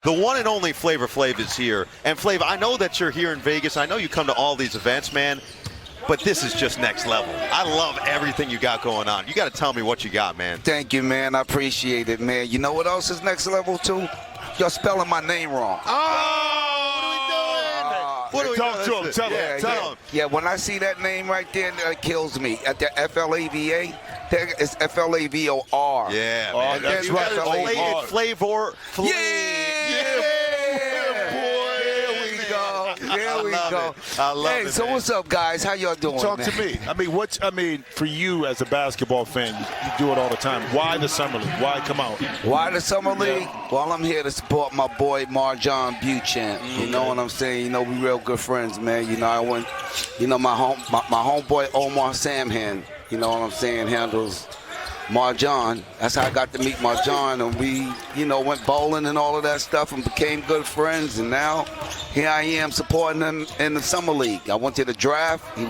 The one and only Flavor Flav is here. And Flav, I know that you're here in Vegas. I know you come to all these events, man. But this is just next level. I love everything you got going on. You got to tell me what you got, man. Thank you, man. I appreciate it, man. You know what else is next level, too? You're spelling my name wrong. What are we doing? Talk to him. Tell him. Yeah, when I see that name right there, it kills me. At the FLAVA, it's FLAVOR. Yeah, Oh, man. that's right. Flavor. There we go. I love it. Hey, so man. what's up, guys? How y'all doing? Talk man? to me. I mean, for you as a basketball fan, you do it all the time. Why the Summer League? Why come out? Why the Summer League? Well, I'm here to support my boy Marjon Beauchamp. You know what I'm saying? You know, we real good friends, man. You know, I went, you know, my homeboy Omar Samhan, you know what I'm saying, handles Marjon. That's how I got to meet Marjon, and we, you know, went bowling and all of that stuff and became good friends. And now here I am supporting him in the Summer League. I went to the draft. He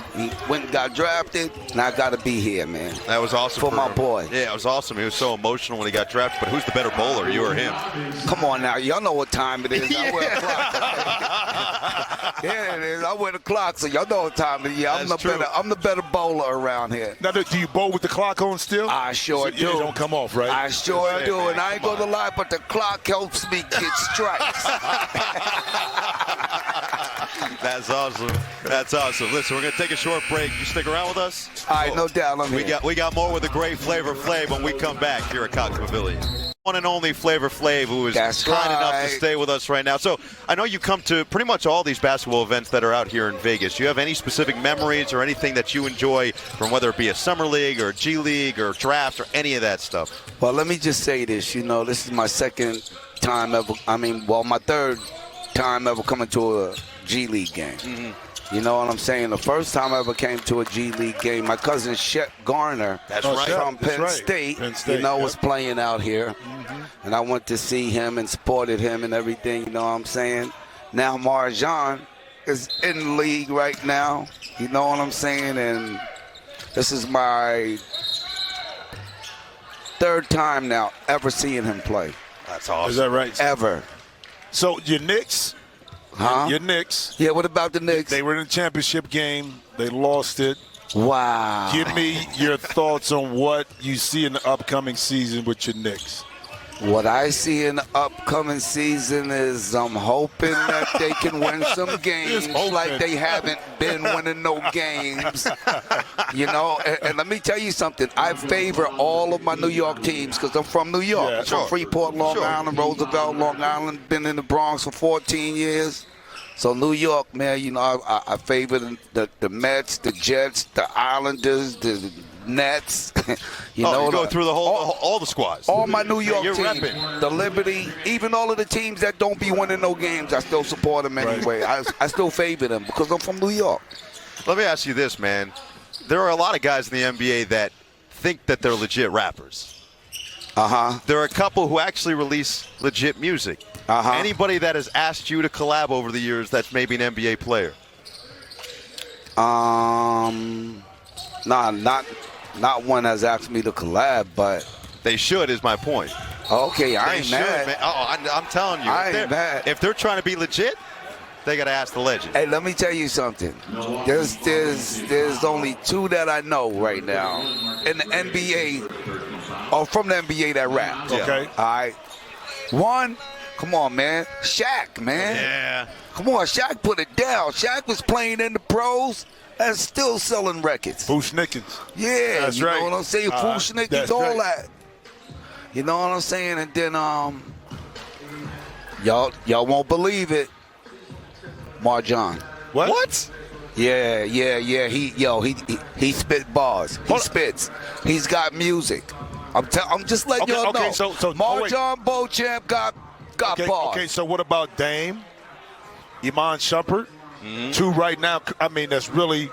went and got drafted, and I got to be here, man. That was awesome for my him. boy. Yeah, it was awesome. He was so emotional when he got drafted. But who's the better bowler, you or him? Come on now, y'all know what time it is. I wear a clock. Yeah, it is. I wear the clock, so y'all know what time it is. Yeah, I'm the better bowler around here. Now, do you bowl with the clock on still? I sure so do. It don't come off, right? I sure do, and I ain't gonna lie, but the clock helps me get strikes. That's awesome. That's awesome. Listen, we're gonna take a short break. You stick around with us? All right, no doubt. We got more with the great Flavor Flav when we come back here at Cox Pavilion. One and only Flavor Flav, who is kind enough to stay with us right now. So I know you come to pretty much all these basketball events that are out here in Vegas. Do you have any specific memories or anything that you enjoy from whether it be a Summer League or G League or draft or any of that stuff? Well, let me just say this. You know, this is my second time ever. My third time ever coming to a G League game. Mm-hmm. You know what I'm saying? The first time I ever came to a G League game, my cousin Shep Garner from Penn State, you know, was playing out here. Mm-hmm. And I went to see him and supported him and everything, you know what I'm saying? Now Marjon is in the league right now, you know what I'm saying? And this is my third time now ever seeing him play. That's awesome. Is that right? Ever. So your Knicks. Huh? Your Knicks. Yeah, what about the Knicks? They were in the championship game. They lost it. Wow. Give me your thoughts on what you see in the upcoming season with your Knicks. What I see in the upcoming season is I'm hoping that they can win some games like they haven't been winning no games. You know, and let me tell you something. I favor all of my New York teams because I'm from New York. Yeah, I'm from Freeport, Long Island, Roosevelt, Long Island. Been in the Bronx for 14 years. So New York, man, you know, I favor the Mets, the Jets, the Islanders, the Nets. You go through the all the squads. All my New York You're teams, repping. the Liberty, even all of the teams that don't be winning no games, I still support them anyway. I still favor them because I'm from New York. Let me ask you this, man. There are a lot of guys in the NBA that think that they're legit rappers. Uh-huh. There are a couple who actually release legit music. Uh-huh. Anybody that has asked you to collab over the years that's maybe an NBA player? Nah, not one has asked me to collab, but they should is my point. Okay, I ain't mad. Man. I'm telling you. I ain't mad. If they're trying to be legit, they got to ask the legend. Hey, let me tell you something. There's only two that I know right now in the NBA, or from the NBA that rap. Okay. All right. One, come on, man. Shaq, man. Yeah. Come on, Shaq put it down. Shaq was playing in the pros and still selling records. Bushnickens. Yeah, that's you right. know what I'm saying? Bushnickens, all that. You know what I'm saying? And then y'all won't believe it. Marjon. What? Yeah. He spit bars. He spits. He's got music. I'm just letting y'all know. So Marjon Beauchamp got bars. Okay, so what about Dame, Iman Shumpert? Mm-hmm. Two right now. I mean, that's really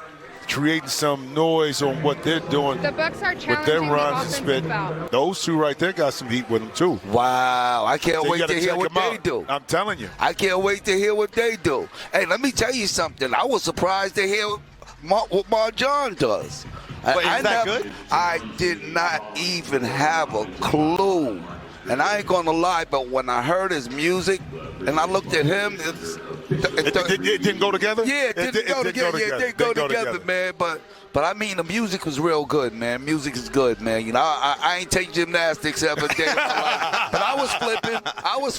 creating some noise on what they're doing. The Bucks are challenging with their runs and the spit. foul. Those two right there got some heat with them too. Wow, I can't wait to hear what they do. I'm telling you. I can't wait to hear what they do. Hey, let me tell you something. I was surprised to hear what Marjon does. But is that good? I did not even have a clue And I ain't gonna lie, but when I heard his music and I looked at him, It didn't go together? yeah, it didn't go together. Yeah, it didn't go together, man. But I mean, the music was real good, man. Music is good, man. You know, I ain't take gymnastics ever day in my life, but I was flipping. I was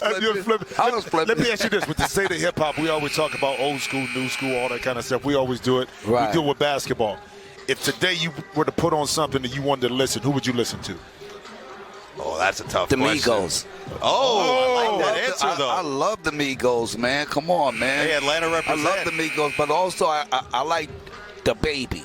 flipping. Let me ask you this: with the state of hip hop, we always talk about old school, new school, all that kind of stuff. We always do it. Right. We do it with basketball. If today you were to put on something that you wanted to listen, who would you listen to? Oh, that's a tough The question. Migos. Oh, I like that answer, though. I love the Migos, man. Come on, man. Hey, Atlanta represent. I love the Migos, but also I like the Baby.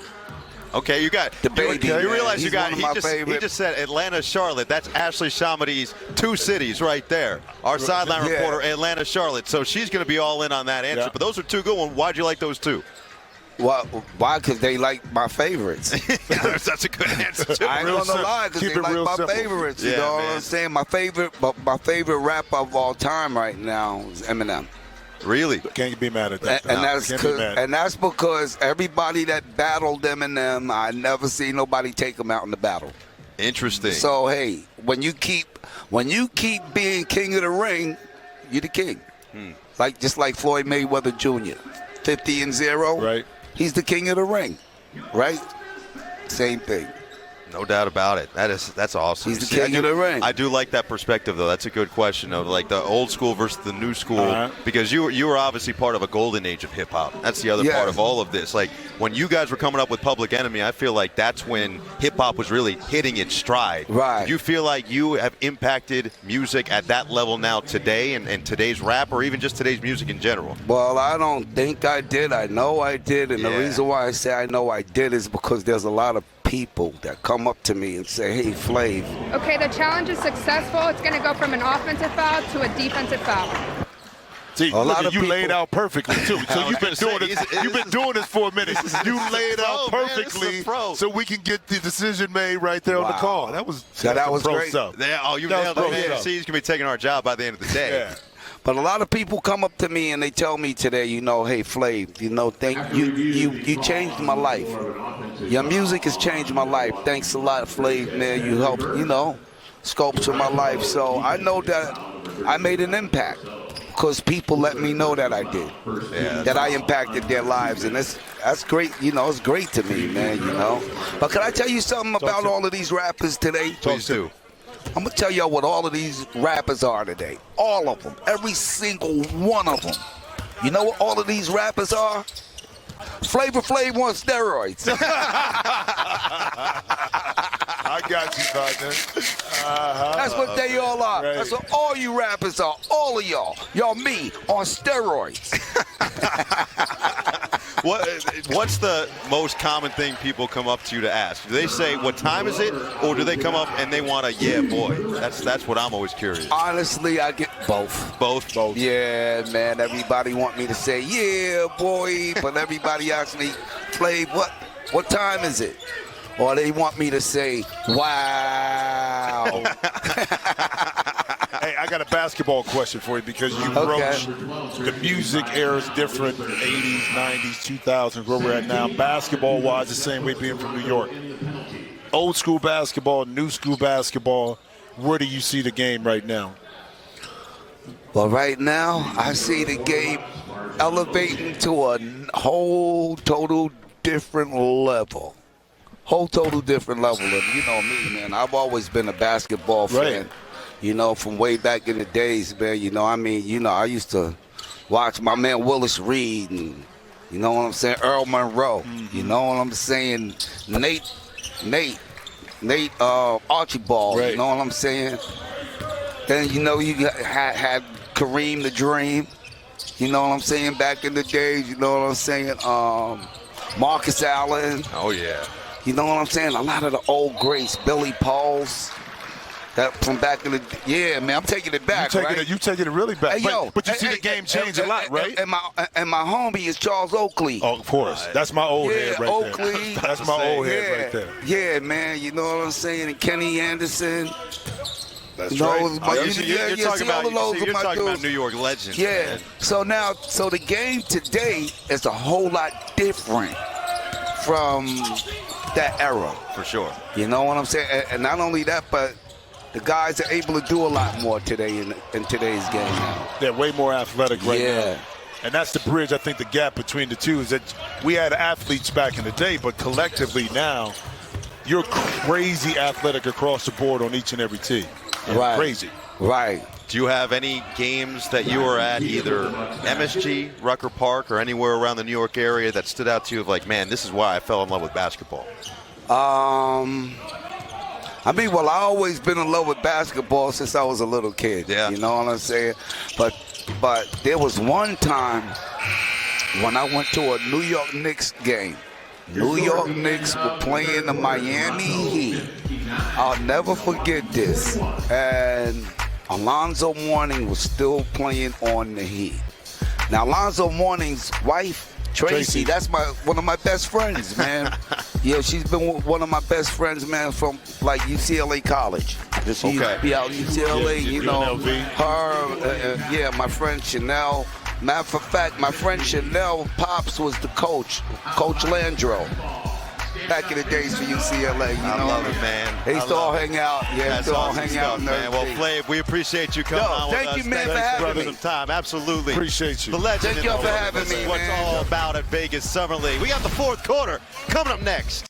Okay, you got The Baby. You realize He's you got. one of my He favorite. just said Atlanta, Charlotte. That's Ashley Shamadi's two cities right there. Our sideline Yeah. reporter, Atlanta, Charlotte. So she's going to be all in on that answer. Yeah. But those are two good ones. Why'd you like those two? Why? Because they like my favorites. That's a good answer too. I ain't Real gonna simple. lie, because Keep they it like real my simple. favorites. You Yeah, know what man. I'm saying? My favorite rapper of all time right now is Eminem. Really? Can't be mad at that. And that's Can't be mad. and that's because everybody that battled Eminem, I never see nobody take him out in the battle. Interesting. So hey, when you keep being king of the ring, you're the king. Just like Floyd Mayweather Jr. 50-0. Right. He's the king of the ring. Right? Same thing. No doubt about it. That's awesome. He's the king of the ring. I do like that perspective, though. That's a good question, though. Like the old school versus the new school, Uh-huh. because you were obviously part of a golden age of hip hop. That's the other Yes. part of all of this. Like when you guys were coming up with Public Enemy, I feel like that's when hip hop was really hitting its stride. Right. Do you feel like you have impacted music at that level now today, and today's rap, or even just today's music in general? Well, I don't think I did. I know I did. And the Yeah. reason why I say I know I did is because there's a lot of people that come up to me and say, hey, Flav. Okay, the challenge is successful. It's going to go from an offensive foul to a defensive foul. See, A lot of you people- laid out perfectly too. So was you've been gonna say, doing he's- this. You've been doing this for a minute. You laid out pro, man. This is a perfectly, pro. so we can get the decision made right there on the Wow. call. That was that was pro great. stuff. Yeah, oh, you That nailed was it, pro man. stuff. See, he's going to be taking our job by the end of the day. Yeah. But a lot of people come up to me and they tell me today, hey, Flav, you changed my life. Your music has changed my life. Thanks a lot, Flav, man. You helped, sculpture my life. So I know that I made an impact because people let me know that I did. Yeah. That I impacted their lives. And that's great. It's great to me, man, But can I tell you something about all of these rappers today? Please do. I'm going to tell y'all what all of these rappers are today. All of them. Every single one of them. You know what all of these rappers are? Flavor Flav on steroids. I got you, partner. That's what they all are. Right. That's what all you rappers are. All of y'all. Y'all me on steroids. What's the most common thing people come up to you to ask? Do they say, what time is it? Or do they come up and they want a, yeah, boy? That's what I'm always curious. Honestly, I get both. Both? Yeah, man. Everybody want me to say, yeah, boy. But everybody asks me, Flav, what time is it? Or they want me to say, wow. Hey, I got a basketball question for you because you broached the music era is different, 80s, 90s, 2000s, where we're at now. Basketball-wise, the same way being from New York. Old school basketball, new school basketball, where do you see the game right now? Well, right now, I see the game elevating to a whole total different level. Whole total different level. And you know me, man. I've always been a basketball fan. Right. From way back in the days, man. I used to watch my man Willis Reed and, you know what I'm saying, Earl Monroe. Mm-hmm. You know what I'm saying, Nate Archibald. Right. You know what I'm saying? Then, you had Kareem the Dream. You know what I'm saying, back in the days. You know what I'm saying? Marcus Allen. Oh, yeah. You know what I'm saying? A lot of the old greats, Billy Pauls, that from back in the man. I'm taking it back, right? You taking it really back. Hey, yo, but you see the game change a lot, right? And my homie is Charles Oakley. Oh, of course. That's my old head right Oakley. there. That's my old head right there. Yeah, man. You know what I'm saying? And Kenny Anderson. That's No, right. but You're talking about New York legends. Yeah. Man. So the game today is a whole lot different from that era. For sure. You know what I'm saying? And not only that, but The guys are able to do a lot more today in today's game now. They're way more athletic right Yeah. now. And that's the bridge, I think, the gap between the two is that we had athletes back in the day, but collectively now, you're crazy athletic across the board on each and every team. Right. Crazy. Right. Do you have any games that you were at, either MSG, Rucker Park, or anywhere around the New York area that stood out to you of like, man, this is why I fell in love with basketball? I mean, well, I always been in love with basketball since I was a little kid. Yeah. You know what I'm saying? But there was one time when I went to a New York Knicks game. New York Knicks were playing the Miami Heat. I'll never forget this. And Alonzo Mourning was still playing on the Heat. Now, Alonzo Mourning's wife, Tracy, that's one of my best friends, man. Yeah, she's been one of my best friends, man, from like UCLA College. She used to be out in UCLA, you know. Her, my friend Chanel. Matter of fact, my friend Chanel Pops was the coach, Coach Landro. Back in the days for UCLA, you know. I love it, man. They used to all hang out. Yeah, That's they all awesome hang out. man. Well, Flav, we appreciate you coming on with us. Thank you, man, for Thanks, having brothers, me. of time. Absolutely. Appreciate you. The legend. Thank y'all for having This is me, what's man. all about at Vegas Summer League. We got the fourth quarter coming up next.